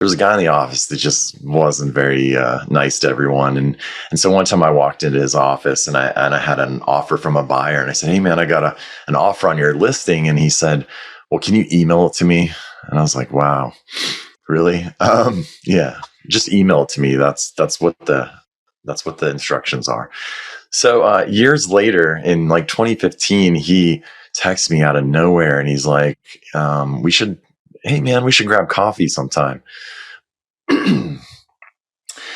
there was a guy in the office that just wasn't very nice to everyone. And so one time I walked into his office and I had an offer from a buyer, and I said, "Hey man, I got an offer on your listing." And he said, "Well, can you email it to me?" And I was like, "Wow, really? Yeah, just email it to me. That's what the instructions are." So years later, in like 2015, he texts me out of nowhere, and he's like, "We should, hey man, we should grab coffee sometime."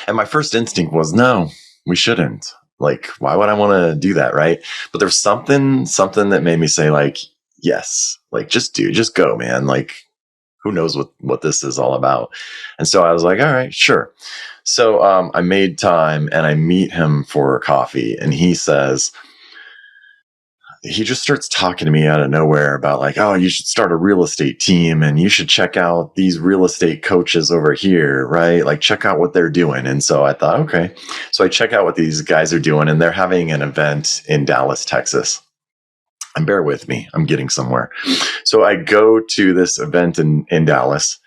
And my first instinct was, no, we shouldn't. Like, why would I want to do that, right? But there's something that made me say, like, yes, like just go, man. Like, who knows what this is all about? And so I was like, all right, sure. So I made time and I meet him for coffee, and he just starts talking to me out of nowhere about like, oh, you should start a real estate team and you should check out these real estate coaches over here, right? Like, check out what they're doing. And so I thought, okay. So I check out what these guys are doing, and they're having an event in Dallas, Texas. And bear with me, I'm getting somewhere. So I go to this event in Dallas,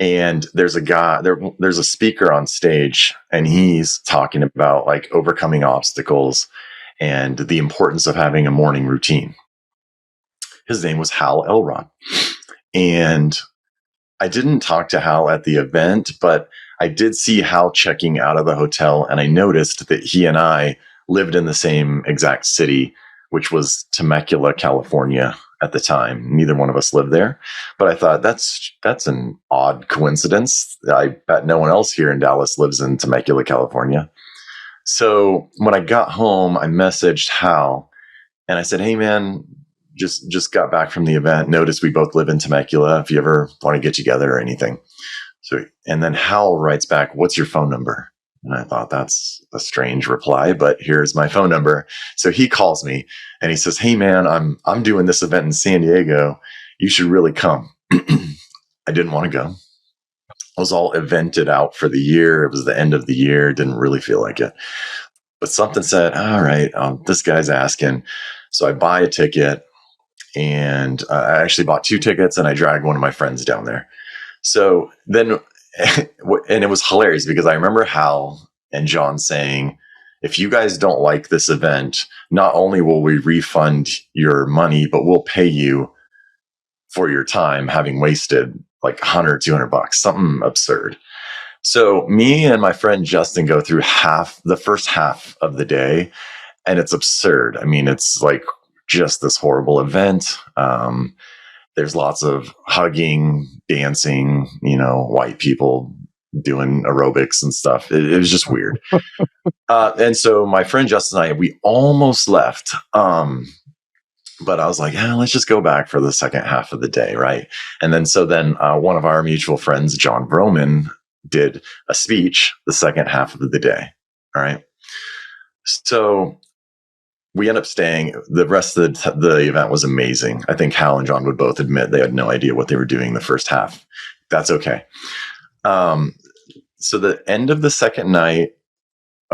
and there's a speaker on stage, and he's talking about like overcoming obstacles and the importance of having a morning routine. His name was Hal Elrod. And I didn't talk to Hal at the event, but I did see Hal checking out of the hotel, and I noticed that he and I lived in the same exact city, which was Temecula, California at the time. Neither one of us lived there, but I thought that's an odd coincidence. I bet no one else here in Dallas lives in Temecula, California. So when I got home, I messaged Hal and I said, "Hey man, just got back from the event. Noticed we both live in Temecula. If you ever want to get together or anything." So, and then Hal writes back, "What's your phone number?" And I thought, that's a strange reply, but here's my phone number. So he calls me and he says, "Hey man, I'm doing this event in San Diego. You should really come." I didn't want to go. I was all evented out for the year. It was the end of the year. Didn't really feel like it. But something said, all right, this guy's asking. So I buy a ticket, and I actually bought 2 tickets, and I dragged one of my friends down there. So then, and it was hilarious because I remember Hal and John saying, "If you guys don't like this event, not only will we refund your money, but we'll pay you for your time having wasted like 100, $200, something absurd." So me and my friend Justin go through the first half of the day, and it's absurd. I mean, it's like just this horrible event. There's lots of hugging, dancing, white people doing aerobics and stuff. It was just weird. And so my friend Justin and I, we almost left. But I was like, let's just go back for the second half of the day, right? And then one of our mutual friends, John Broman, did a speech the second half of the day. All right. So we end up staying. The rest of the event was amazing. I think Hal and John would both admit they had no idea what they were doing the first half. That's okay. So the end of the second night,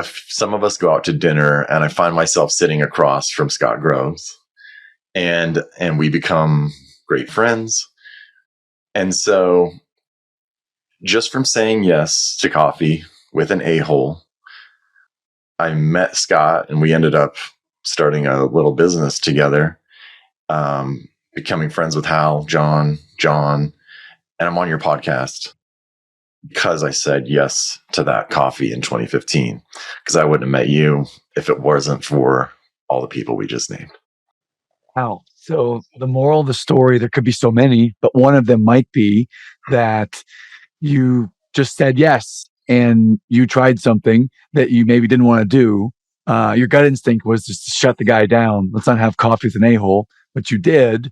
some of us go out to dinner, and I find myself sitting across from Scott Groves. And we become great friends. And so just from saying yes to coffee with an a-hole, I met Scott, and we ended up starting a little business together, becoming friends with Hal, John, and I'm on your podcast because I said yes to that coffee in 2015, because I wouldn't have met you if it wasn't for all the people we just named. Wow. So the moral of the story, there could be so many, but one of them might be that you just said yes and you tried something that you maybe didn't want to do. Your gut instinct was just to shut the guy down. Let's not have coffee with an a-hole, but you did.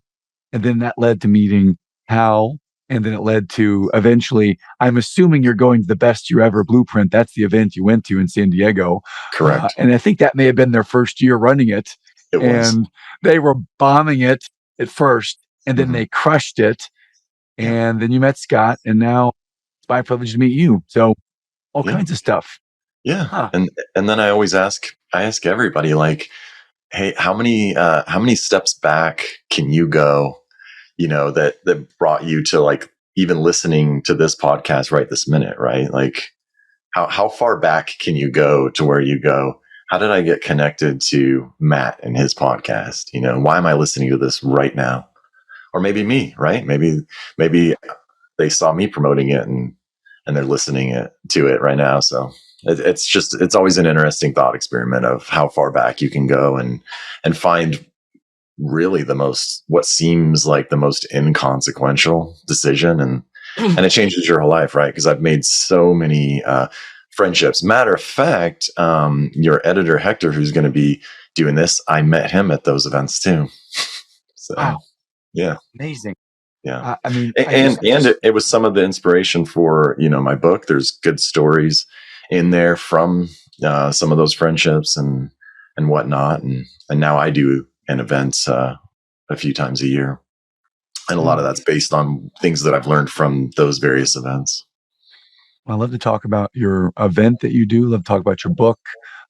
And then that led to meeting Hal. And then it led to eventually, I'm assuming you're going to the Best Year Ever Blueprint. That's the event you went to in San Diego. Correct. And I think that may have been their first year running it. It was. And they were bombing it at first, and then they crushed it. And then you met Scott, and now it's my privilege to meet you. So all kinds of stuff. Yeah. Huh. And then I always ask everybody, like, hey, how many steps back can you go, that brought you to like even listening to this podcast right this minute, right? Like how far back can you go to where you go, how did I get connected to Matt and his podcast? You know, why am I listening to this right now? Or maybe me, right? Maybe they saw me promoting it and they're listening to it right now. So it's always an interesting thought experiment of how far back you can go and find really what seems like the most inconsequential decision, and it changes your whole life, right? Because I've made so many friendships. Matter of fact, your editor Hector, who's going to be doing this, I met him at those events too. So Wow, yeah, amazing. yeah. I mean, It was some of the inspiration for my book. There's good stories in there from some of those friendships and whatnot, and now I do an event a few times a year, and a lot of that's based on things that I've learned from those various events. I love to talk about your event that you do. Love to talk about your book.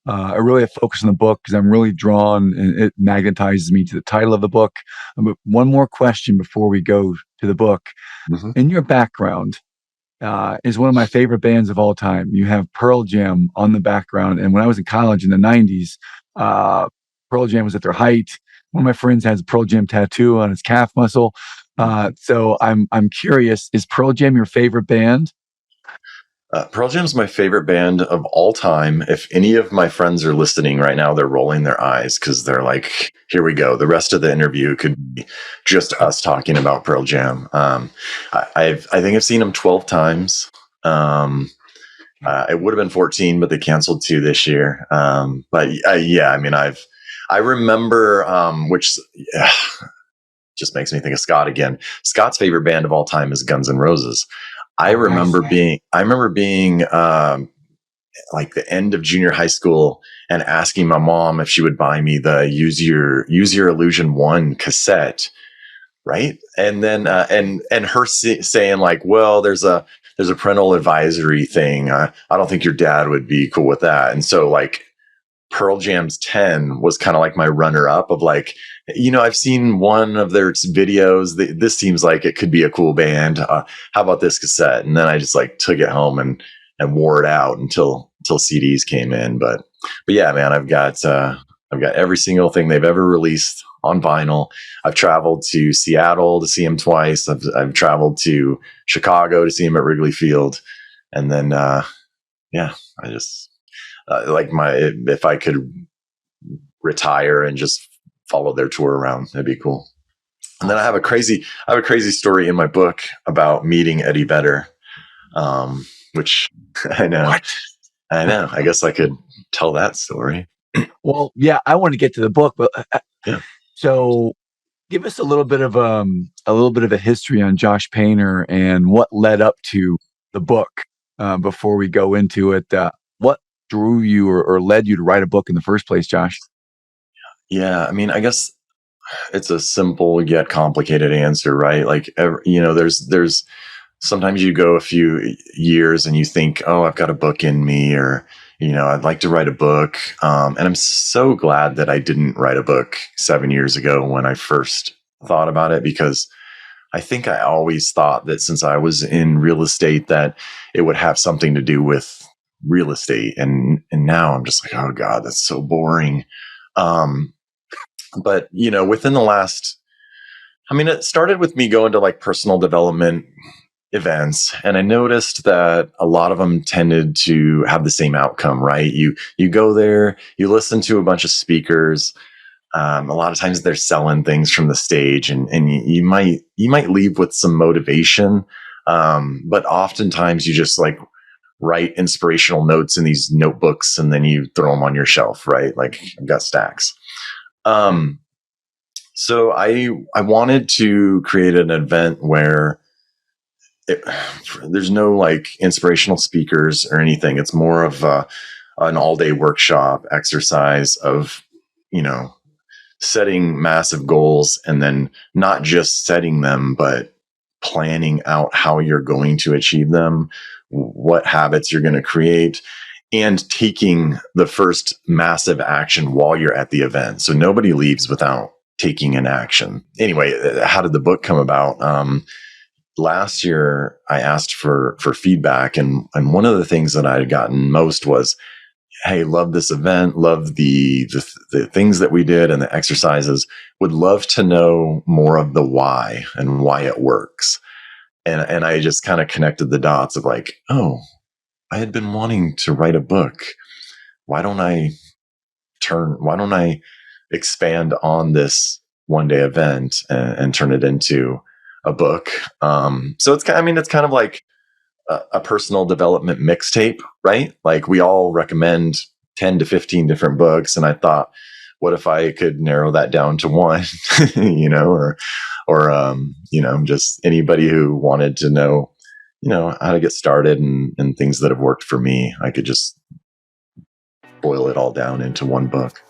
I really have focused on the book because I'm really drawn, and it magnetizes me to the title of the book. But one more question before we go to the book. Mm-hmm. In your background is one of my favorite bands of all time. You have Pearl Jam on the background, and when I was in college in the '90s, Pearl Jam was at their height. One of my friends has a Pearl Jam tattoo on his calf muscle. So I'm curious: is Pearl Jam your favorite band? Pearl Jam's my favorite band of all time. If any of my friends are listening right now, they're rolling their eyes because they're like, here we go. The rest of the interview could be just us talking about Pearl Jam. I think I've seen them 12 times. It would have been 14, but they canceled 2 this year. But yeah, I mean, I remember, which just makes me think of Scott again. Scott's favorite band of all time is Guns N' Roses. I remember being like the end of junior high school and asking my mom if she would buy me the Use Your Illusion 1 cassette, right? And then and her saying like, well, there's a parental advisory thing. I don't think your dad would be cool with that. And so like Pearl Jam's 10 was kind of like my runner up of like, I've seen one of their videos. This seems like it could be a cool band. How about this cassette? And then I just like took it home and wore it out until CDs came in. But yeah, man, I've got every single thing they've ever released on vinyl. I've traveled to Seattle to see them twice. I've traveled to Chicago to see them at Wrigley Field. And then, yeah, I just, if I could retire and just follow their tour around, that'd be cool. And then I have a crazy story in my book about meeting Eddie Vedder, which I know. What? I know. I guess I could tell that story. Well, yeah, I want to get to the book, but Yeah. So give us a little bit of a history on Josh Painter and what led up to the book before we go into it. What drew you or led you to write a book in the first place, Josh? Yeah, I mean, I guess it's a simple yet complicated answer, right? Like, there's sometimes you go a few years and you think, oh, I've got a book in me, or, I'd like to write a book. And I'm so glad that I didn't write a book 7 years ago when I first thought about it, because I think I always thought that since I was in real estate, that it would have something to do with real estate. And now I'm just like, oh God, that's so boring. But, within the last, it started with me going to like personal development events, and I noticed that a lot of them tended to have the same outcome, right? You go there, you listen to a bunch of speakers. A lot of times they're selling things from the stage, and you might leave with some motivation. But oftentimes you just like write inspirational notes in these notebooks and then you throw them on your shelf, right? Like I've got stacks. So I wanted to create an event where there's no like inspirational speakers or anything. It's more of an all-day workshop exercise of, setting massive goals, and then not just setting them, but planning out how you're going to achieve them, what habits you're going to create, and taking the first massive action while you're at the event. So nobody leaves without taking an action. Anyway, how did the book come about? last year I asked for feedback, and one of the things that I had gotten most was, hey, love this event, love the things that we did and the exercises, would love to know more of the why and why it works. And I just kind of connected the dots of like, oh, I had been wanting to write a book. Why don't I expand on this one day event and turn it into a book? So it's kind of like a personal development mixtape, right? Like we all recommend 10 to 15 different books. And I thought, what if I could narrow that down to one, or just anybody who wanted to know, how to get started and things that have worked for me, I could just boil it all down into one book.